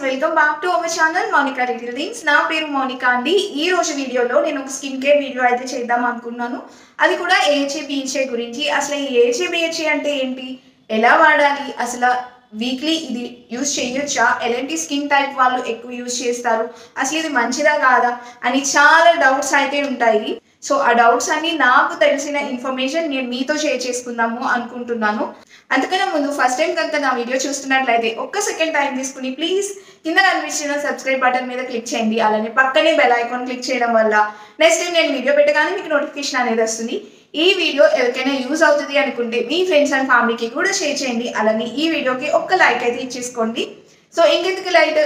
Welcome back to our channel Mounika little things. నా పేరు మౌనికా అండి. ఈ రోజు వీడియోలో నేను ఒక స్కిన్ కేర్ వీడియో అయితే చేద్దాం అనుకున్నాను. అది కూడా ఏహెచ్ఏ బిహెచ్ఏ గురించి. అసలు ఈ ఏహెచ్ఏ బిహెచ్ఏ అంటే ఏంటి, ఎలా వాడాలి, అసలు వీక్లీ ఇది యూజ్ చేయొచ్చా, ఎలాంటి స్కిన్ టైప్ వాళ్ళు ఎక్కువ యూజ్ చేస్తారు, అసలు ఇది మంచిదా కాదా అని చాలా డౌట్స్ అయితే ఉంటాయి. సో ఆ డౌట్స్ అన్ని నాకు తెలిసిన ఇన్ఫర్మేషన్ నేను మీతో షేర్ చేసుకుందాము అనుకుంటున్నాను. అంతకన్నా ముందు ఫస్ట్ టైం కనుక నా వీడియో చూస్తున్నట్లయితే ఒక్క సెకండ్ టైం తీసుకుని ప్లీజ్ కింద కనిపించిన సబ్స్క్రైబ్ బటన్ మీద క్లిక్ చేయండి. అలానే పక్కనే బెల్ ఐకాన్ క్లిక్ చేయడం వల్ల నెక్స్ట్ టైం నేను వీడియో పెట్టగానే మీకు నోటిఫికేషన్ అనేది వస్తుంది. ఈ వీడియో ఎవరికైనా యూజ్ అవుతుంది అనుకుంటే మీ ఫ్రెండ్స్ అండ్ ఫ్యామిలీకి కూడా షేర్ చేయండి. అలానే ఈ వీడియోకి ఒక్క లైక్ అయితే ఇచ్చేసుకోండి. సో ఇంకెందుకు లైట్,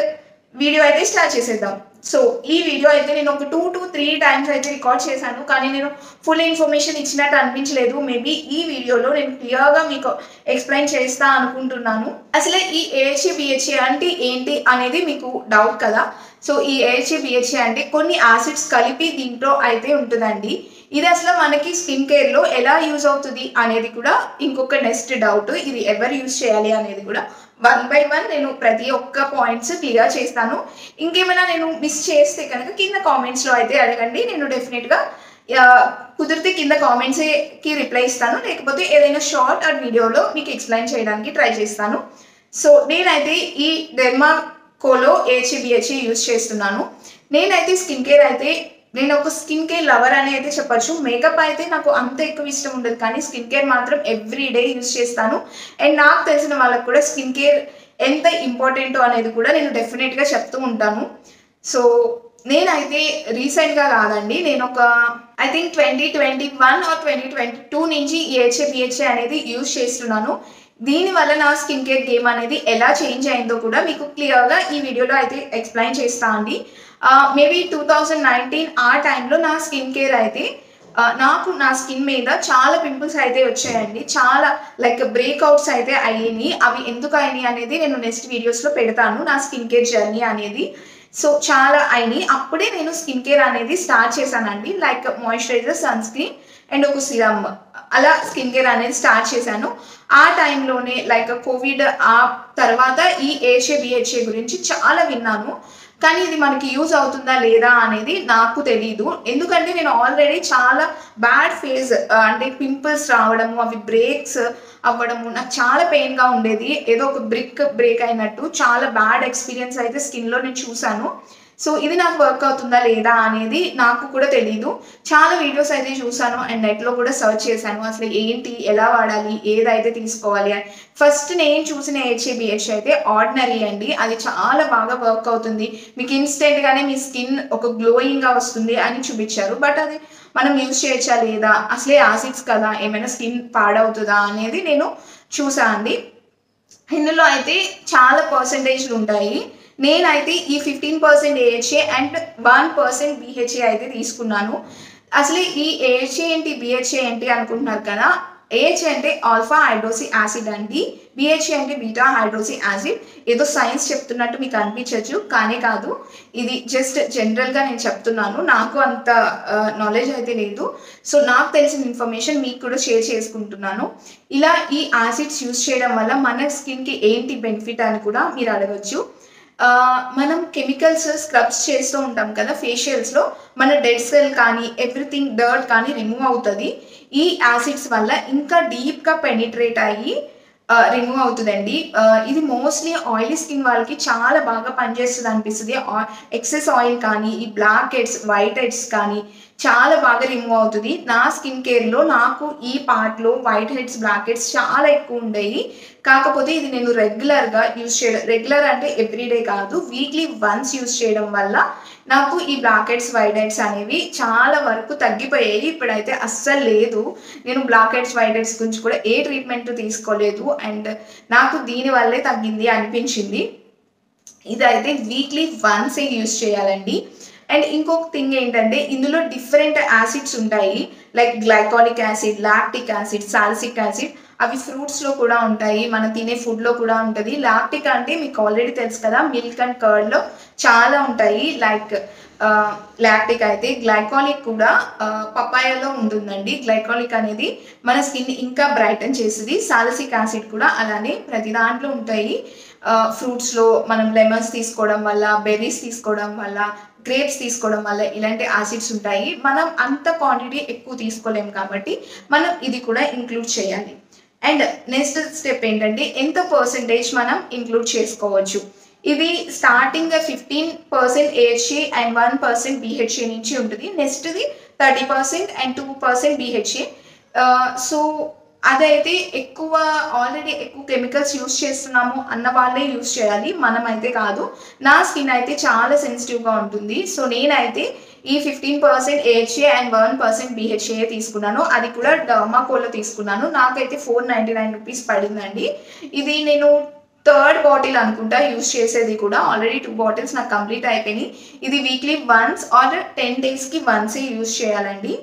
వీడియో అయితే స్టార్ట్ చేసేద్దాం. సో ఈ వీడియో అయితే నేను ఒక 2 to 3 టైమ్స్ అయితే రికార్డ్ చేశాను, కానీ నేను ఫుల్ ఇన్ఫర్మేషన్ ఇచ్చినట్టు అనిపించలేదు. మేబీ ఈ వీడియోలో నేను క్లియర్గా మీకు ఎక్స్ప్లెయిన్ చేస్తా అనుకుంటున్నాను. అసలే ఈ ఏహెచ్ఏ బిహెచ్ఏ అంటే ఏంటి అనేది మీకు డౌట్ కదా. సో ఈ ఏహెచ్ఏ బిహెచ్ఏ అంటే కొన్ని యాసిడ్స్ కలిపి దీంట్లో అయితే ఉంటుందండి. ఇది అసలు మనకి స్కిన్ కేర్లో ఎలా యూజ్ అవుతుంది అనేది కూడా ఇంకొక నెక్స్ట్ డౌట్. ఇది ఎవరు యూజ్ చేయాలి అనేది కూడా 1 by 1 నేను ప్రతి ఒక్క పాయింట్స్ క్లియర్ చేస్తాను. ఇంకేమైనా నేను మిస్ చేస్తే కనుక కింద కామెంట్స్లో అయితే అడగండి. నేను డెఫినెట్గా కుదిరితే కింద కామెంట్స్కి రిప్లై ఇస్తాను, లేకపోతే ఏదైనా షార్ట్ ఆర్ వీడియోలో మీకు ఎక్స్ప్లెయిన్ చేయడానికి ట్రై చేస్తాను. సో నేనైతే ఈ డెర్మాకోలో ఏహెచ్ఏ బిహెచ్ఏ యూజ్ చేస్తున్నాను. నేనైతే స్కిన్ కేర్ అయితే నేను ఒక స్కిన్ కేర్ లవర్ అని అయితే చెప్పచ్చు. మేకప్ అయితే నాకు అంత ఎక్కువ ఇష్టం ఉండదు, కానీ స్కిన్ కేర్ మాత్రం ఎవ్రీ డే యూజ్ చేస్తాను. అండ్ నాకు తెలిసిన వాళ్ళకు కూడా స్కిన్ కేర్ ఎంత ఇంపార్టెంటో అనేది కూడా నేను డెఫినెట్గా చెప్తూ ఉంటాను. సో నేనైతే రీసెంట్గా కాదండి, నేను ఒక ఐ థింక్ 2021 or 2022 నుంచి ఏహెచ్ఏ బిహెచ్ఏ అనేది యూజ్ చేస్తున్నాను. దీనివల్ల నా స్కిన్ కేర్ గేమ్ అనేది ఎలా చేంజ్ అయిందో కూడా మీకు క్లియర్గా ఈ వీడియోలో అయితే ఎక్స్ప్లెయిన్ చేస్తా అండి. మేబీ 2019 ఆ టైంలో నా స్కిన్ కేర్ అయితే నాకు నా స్కిన్ మీద చాలా పింపుల్స్ అయితే వచ్చాయండి. చాలా లైక్ బ్రేక్అవుట్స్ అయితే అయ్యాయి. అవి ఎందుకు అయినాయి అనేది నేను నెక్స్ట్ వీడియోస్లో పెడతాను, నా స్కిన్ కేర్ జర్నీ అనేది. సో చాలా అయినాయి. అప్పుడే నేను స్కిన్ కేర్ అనేది స్టార్ట్ చేశానండి. Like moisturiser, sunscreen and ఒక సిరమ్, అలా స్కిన్ కేర్ అనేది స్టార్ట్ చేశాను. ఆ టైంలోనే లైక్ కోవిడ్ ఆ తర్వాత ఈ ఏహెచ్ఏ బిహెచ్ఏ గురించి చాలా విన్నాను, కానీ ఇది మనకి యూజ్ అవుతుందా లేదా అనేది నాకు తెలీదు. ఎందుకంటే నేను ఆల్రెడీ చాలా బ్యాడ్ ఫేజ్ అంటే పింపుల్స్ రావడము, అవి బ్రేక్స్ అవ్వడము, నాకు చాలా పెయిన్గా ఉండేది. ఏదో ఒక బ్రిక్ బ్రేక్ అయినట్టు చాలా బ్యాడ్ ఎక్స్పీరియన్స్ అయితే స్కిన్లో నేను చూశాను. సో ఇది నాకు వర్క్ అవుతుందా లేదా అనేది నాకు కూడా తెలీదు. చాలా వీడియోస్ అయితే చూసాను అండ్ నెట్లో కూడా సర్చ్ చేశాను, అసలు ఏంటి, ఎలా వాడాలి, ఏదైతే తీసుకోవాలి అని. ఫస్ట్ నేను చూసిన ఏహెచ్ఏ బిహెచ్ఏ అయితే ఆర్డినరీ అండి. అది చాలా బాగా వర్క్ అవుతుంది, మీకు ఇన్స్టెంట్గానే మీ స్కిన్ ఒక గ్లోయింగ్గా వస్తుంది అని చూపించారు. బట్ అది మనం యూజ్ చేయొచ్చా లేదా, అసలే యాసిడ్స్ కదా, ఏమైనా స్కిన్ పాడవుతుందా అనేది నేను చూసా అండి. ఇందులో అయితే చాలా పర్సంటేజ్లు ఉంటాయి. నేనైతే ఈ 15% ఏహెచ్ఏ అండ్ 1% బిహెచ్ఏ అయితే తీసుకున్నాను. అసలు ఈ ఏహెచ్ఏ ఏంటి, బిహెచ్ఏ ఏంటి అనుకుంటున్నారు కదా. ఏహెచ్ఏ అంటే ఆల్ఫా హైడ్రోక్సీ యాసిడ్ అండి, బిహెచ్ఏ అంటే బీటా హైడ్రోక్సీ యాసిడ్. ఏదో సైన్స్ చెప్తున్నట్టు మీకు అనిపించవచ్చు, కానీ కాదు, ఇది జస్ట్ జనరల్గా నేను చెప్తున్నాను. నాకు అంత నాలెడ్జ్ అయితే లేదు. సో నాకు తెలిసిన ఇన్ఫర్మేషన్ మీకు కూడా షేర్ చేసుకుంటున్నాను. ఇలా ఈ యాసిడ్స్ యూజ్ చేయడం వల్ల మన స్కిన్కి ఏంటి బెనిఫిట్ అని కూడా మీరు అడగచ్చు. మనం కెమికల్స్ స్క్రబ్స్ చేస్తూ ఉంటాం కదా ఫేషియల్స్లో, మన డెడ్ సెల్ కానీ ఎవ్రీథింగ్ డర్ట్ కానీ రిమూవ్ అవుతుంది. ఈ యాసిడ్స్ వల్ల ఇంకా డీప్గా పెనిట్రేట్ అయ్యి రిమూవ్ అవుతుందండి. ఇది మోస్ట్లీ ఆయిలీ స్కిన్ వాళ్ళకి చాలా బాగా పనిచేస్తుంది అనిపిస్తుంది. ఎక్సెస్ ఆయిల్ కానీ, ఈ బ్లాక్ హెడ్స్, వైట్ హెడ్స్ కానీ చాలా బాగా రిమూవ్ అవుతుంది. నా స్కిన్ కేర్లో నాకు ఈ పార్ట్లో వైట్ హెడ్స్, బ్లాక్ హెడ్స్ చాలా ఎక్కువ ఉండేవి. కాకపోతే ఇది నేను రెగ్యులర్గా యూజ్ చేయడం, రెగ్యులర్ అంటే ఎవ్రీడే కాదు, వీక్లీ వన్స్ యూజ్ చేయడం వల్ల నాకు ఈ బ్లాక్ హెడ్స్, వైట్ హెడ్స్ అనేవి చాలా వరకు తగ్గిపోయాయి. ఇప్పుడైతే అస్సలు లేదు. నేను బ్లాక్ హెడ్స్, వైట్ హెడ్స్ గురించి కూడా ఏ ట్రీట్మెంట్ తీసుకోలేదు అండ్ నాకు దీనివల్లే తగ్గింది అనిపించింది. ఇదైతే వీక్లీ వన్సే యూజ్ చేయాలండి. అండ్ ఇంకొక థింగ్ ఏంటంటే ఇందులో డిఫరెంట్ యాసిడ్స్ ఉంటాయి, like glycolic acid, lactic acid, salicylic acid. అవి ఫ్రూట్స్లో కూడా ఉంటాయి, మనం తినే ఫుడ్లో కూడా ఉంటుంది. లాక్టిక్ అంటే మీకు ఆల్రెడీ తెలుసు కదా, మిల్క్ అండ్ కర్డ్లో చాలా ఉంటాయి లైక్ లాక్టిక్ అయితే. గ్లైకాలిక్ కూడా పపాయాలో ఉంటుందండి. గ్లైకాలిక్ అనేది మన స్కిన్ ఇంకా బ్రైటన్ చేస్తుంది. సాలిసిక్ యాసిడ్ కూడా అలానే ప్రతి దాంట్లో ఉంటాయి. ఫ్రూట్స్లో మనం లెమన్స్ తీసుకోవడం వల్ల, బెర్రీస్ తీసుకోవడం వల్ల, గ్రేప్స్ తీసుకోవడం వల్ల ఇలాంటి యాసిడ్స్ ఉంటాయి. మనం అంత క్వాంటిటీ ఎక్కువ తీసుకోలేము కాబట్టి మనం ఇది కూడా ఇంక్లూడ్ చేయాలి. అండ్ నెక్స్ట్ స్టెప్ ఏంటంటే ఎంత పర్సెంటేజ్ మనం ఇంక్లూడ్ చేసుకోవచ్చు. ఇది స్టార్టింగ్ 15% AHA అండ్ 1% BHA నుంచి ఉంటుంది. నెక్స్ట్ది 30% అండ్ 2% BHA. సో అదైతే ఆల్రెడీ ఎక్కువ కెమికల్స్ యూస్ చేస్తున్నాము అన్న వాళ్ళే యూస్ చేయాలి, మనమైతే కాదు. నా స్కిన్ అయితే చాలా సెన్సిటివ్గా ఉంటుంది. సో నేనైతే ఈ 15% AHA అండ్ 1% BHA తీసుకున్నాను. అది కూడా డర్మాకోలో తీసుకున్నాను. నాకైతే 499 రూపీస్ పడిందండి. ఇది నేను థర్డ్ బాటిల్ అనుకుంటా యూస్ చేసేది కూడా. ఆల్రెడీ 2 బాటిల్స్ నాకు కంప్లీట్ అయిపోయినాయి. ఇది వీక్లీ వన్స్ ఆర్ 10 డేస్కి వన్సే యూస్ చేయాలండి.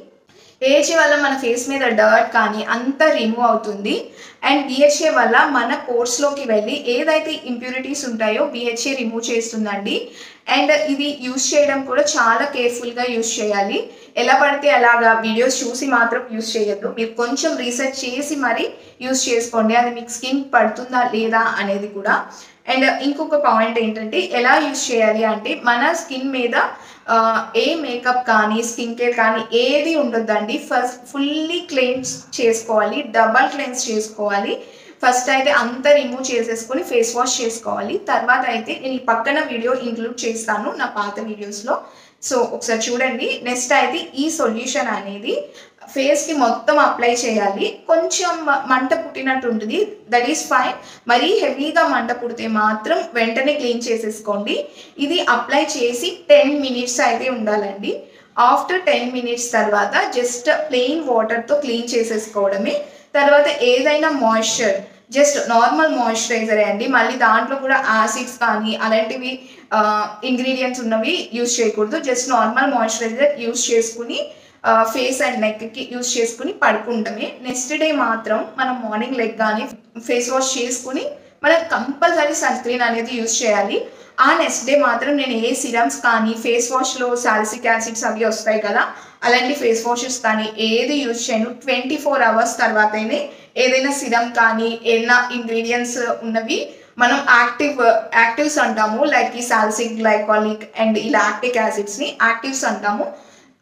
AHA వల్ల మన ఫేస్ మీద డర్ట్ కానీ అంతా రిమూవ్ అవుతుంది. అండ్ BHA వల్ల మన పోర్స్లోకి వెళ్ళి ఏదైతే ఇంప్యూరిటీస్ ఉంటాయో BHA రిమూవ్ చేస్తుందండి. అండ్ ఇది యూస్ చేయడం కూడా చాలా కేర్ఫుల్గా యూస్ చేయాలి. ఎలా పడితే అలాగా వీడియోస్ చూసి మాత్రం యూస్ చేయొద్దు. మీరు కొంచెం రీసెర్చ్ చేసి మరీ యూస్ చేసుకోండి, అది మీకు స్కిన్ పడుతుందా లేదా అనేది కూడా. అండ్ ఇంకొక పాయింట్ ఏంటంటే ఎలా యూస్ చేయాలి అంటే మన స్కిన్ మీద ఏ మేకప్ కానీ స్కిన్ కేర్ కానీ ఏది ఉండొద్దండి. ఫస్ట్ ఫుల్లీ క్లెన్స్ చేసుకోవాలి, డబల్ క్లెన్స్ చేసుకోవాలి. ఫస్ట్ అయితే అంతా రిమూవ్ చేసేసుకొని ఫేస్ వాష్ చేసుకోవాలి. తర్వాత అయితే నేను ఈ పక్కన వీడియో ఇంక్లూడ్ చేస్తాను నా పాత వీడియోస్లో, సో ఒకసారి చూడండి. నెక్స్ట్ అయితే ఈ సొల్యూషన్ అనేది ఫేస్కి మొత్తం అప్లై చేయాలి. కొంచెం మంట పుట్టినట్టు ఉంటుంది, దట్ ఈస్ ఫైన్. మరీ హెవీగా మంట పుడితే మాత్రం వెంటనే క్లీన్ చేసేసుకోండి. ఇది అప్లై చేసి 10 మినిట్స్ అయితే ఉండాలండి. ఆఫ్టర్ 10 మినిట్స్ తర్వాత జస్ట్ ప్లెయిన్ వాటర్తో క్లీన్ చేసేసుకోవడమే. తర్వాత ఏదైనా మాయిశ్చర్, జస్ట్ నార్మల్ మాయిశ్చరైజరే అండి. మళ్ళీ దాంట్లో కూడా యాసిడ్స్ కానీ అలాంటివి ఇంగ్రీడియంట్స్ ఉన్నవి యూస్ చేయకూడదు. జస్ట్ నార్మల్ మాయిశ్చరైజర్ యూస్ చేసుకుని ఫేస్ అండ్ నెక్కి యూస్ చేసుకుని పడుకుంటామే. నెక్స్ట్ డే మాత్రం మనం మార్నింగ్ లెగ్ కానీ ఫేస్ వాష్ చేసుకుని మనం కంపల్సరీ సన్ స్క్రీన్ అనేది యూస్ చేయాలి. ఆ నెక్స్ట్ డే మాత్రం నేను ఏ సిరమ్స్ కానీ ఫేస్ వాష్లో సాలిసిక్ యాసిడ్స్ అవి వస్తాయి కదా, అలాంటి ఫేస్ వాషెస్ కానీ ఏది యూజ్ చేయను. 24 అవర్స్ తర్వాతనే ఏదైనా సిరమ్ కానీ ఏదైనా ఇంగ్రీడియంట్స్ ఉన్నవి మనం యాక్టివ్స్ అంటాము, లైక్ ఈ సాలిసిక్, గ్లైకాలిక్ అండ్ ఈ లాక్టిక్ యాసిడ్స్ని యాక్టివ్స్ అంటాము,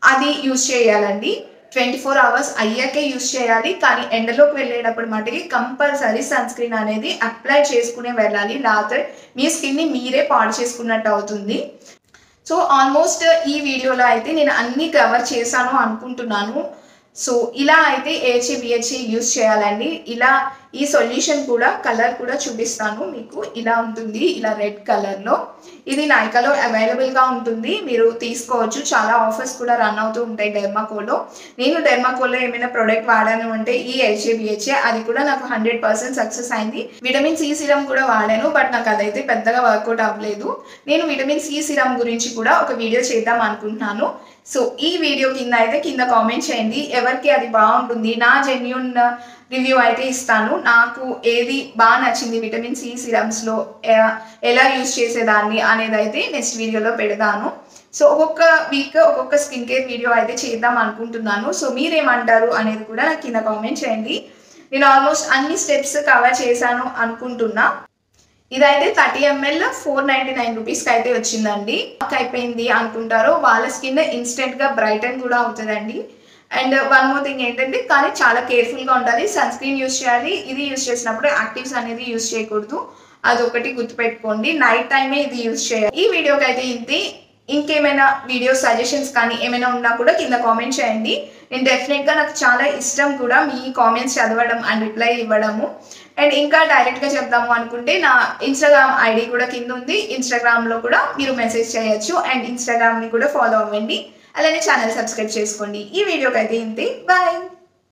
అది యూజ్ చేయాలండి. 24 అవర్స్ అయ్యాకే యూజ్ చేయాలి. కానీ ఎండలోకి వెళ్ళేటప్పుడు మటుకి కంపల్సరీ సన్ స్క్రీన్ అనేది అప్లై చేసుకునే వెళ్ళాలి, లేకపోతే మీ స్కిన్ని మీరే పాడు చేసుకున్నట్టు అవుతుంది. సో ఆల్మోస్ట్ ఈ వీడియోలో అయితే నేను అన్నీ కవర్ చేశాను అనుకుంటున్నాను. సో ఇలా అయితే AHA BHA యూజ్ చేయాలండి. ఇలా ఈ సొల్యూషన్ కూడా కలర్ కూడా చూపిస్తాను మీకు. ఇలా ఉంటుంది, ఇలా రెడ్ కలర్లో. ఇది నైకాలో అవైలబుల్గా ఉంటుంది, మీరు తీసుకోవచ్చు. చాలా ఆఫర్స్ కూడా రన్ అవుతూ ఉంటాయి డెర్మాకోలో. నేను డెర్మాకోలో ఏమైనా ప్రోడక్ట్ వాడాను అంటే ఈ AHA BHA, అది కూడా నాకు 100% సక్సెస్ అయింది. విటమిన్ C సిరమ్ కూడా వాడాను, బట్ నాకు అదైతే పెద్దగా వర్కౌట్ అవ్వలేదు. నేను విటమిన్ C సిరమ్ గురించి కూడా ఒక వీడియో చేద్దాం అనుకుంటున్నాను. సో ఈ వీడియో కింద కామెంట్ చేయండి ఎవరికి అది బాగుంటుంది. నా జెన్యూన్ రివ్యూ అయితే ఇస్తాను. నాకు ఏది బాగా నచ్చింది విటమిన్ C సిరమ్స్లో, ఎలా యూజ్ చేసేదాన్ని అనేది అయితే నెక్స్ట్ వీడియోలో పెడతాను. సో ఒక్కొక్క వీక్ ఒక్కొక్క స్కిన్ కేర్ వీడియో అయితే చేద్దాం అనుకుంటున్నాను. సో మీరేమంటారు అనేది కూడా నాకు కింద కామెంట్ చేయండి. నేను ఆల్మోస్ట్ అన్ని స్టెప్స్ కవర్ చేశాను అనుకుంటున్నా. ఇదైతే 30 ml 499 రూపీస్కి అయితే వచ్చిందండి. అయిపోయింది అనుకుంటారో వాళ్ళ స్కిన్ ఇన్స్టెంట్గా బ్రైటన్ కూడా అవుతుందండి. అండ్ వన్ మోర్ థింగ్ ఏంటంటే కానీ చాలా కేర్ఫుల్గా ఉండాలి. సన్ స్క్రీన్ యూస్ చేయాలి. ఇది యూస్ చేసినప్పుడు యాక్టివ్స్ అనేది యూస్ చేయకూడదు, అదొకటి గుర్తుపెట్టుకోండి. నైట్ టైమే ఇది యూస్ చేయాలి. ఈ వీడియోకి అయితే ఇంతే. ఇంకేమైనా వీడియో సజెషన్స్ కానీ ఏమైనా ఉన్నా కూడా కింద కామెంట్ చేయండి. నేను డెఫినెట్గా నాకు చాలా ఇష్టం కూడా మీ కామెంట్స్ చదవడం అండ్ రిప్లై ఇవ్వడము. అండ్ ఇంకా డైరెక్ట్గా చెప్దాము అనుకుంటే నా ఇన్స్టాగ్రామ్ ఐడి కూడా కింద ఉంది. ఇన్స్టాగ్రామ్లో కూడా మీరు మెసేజ్ చేయొచ్చు. అండ్ ఇన్స్టాగ్రామ్ని కూడా ఫాలో అవ్వండి. అలానే ఛానల్ సబ్స్క్రైబ్ చేసుకోండి. ఈ వీడియోకి అయితే ఇంతే. బాయ్.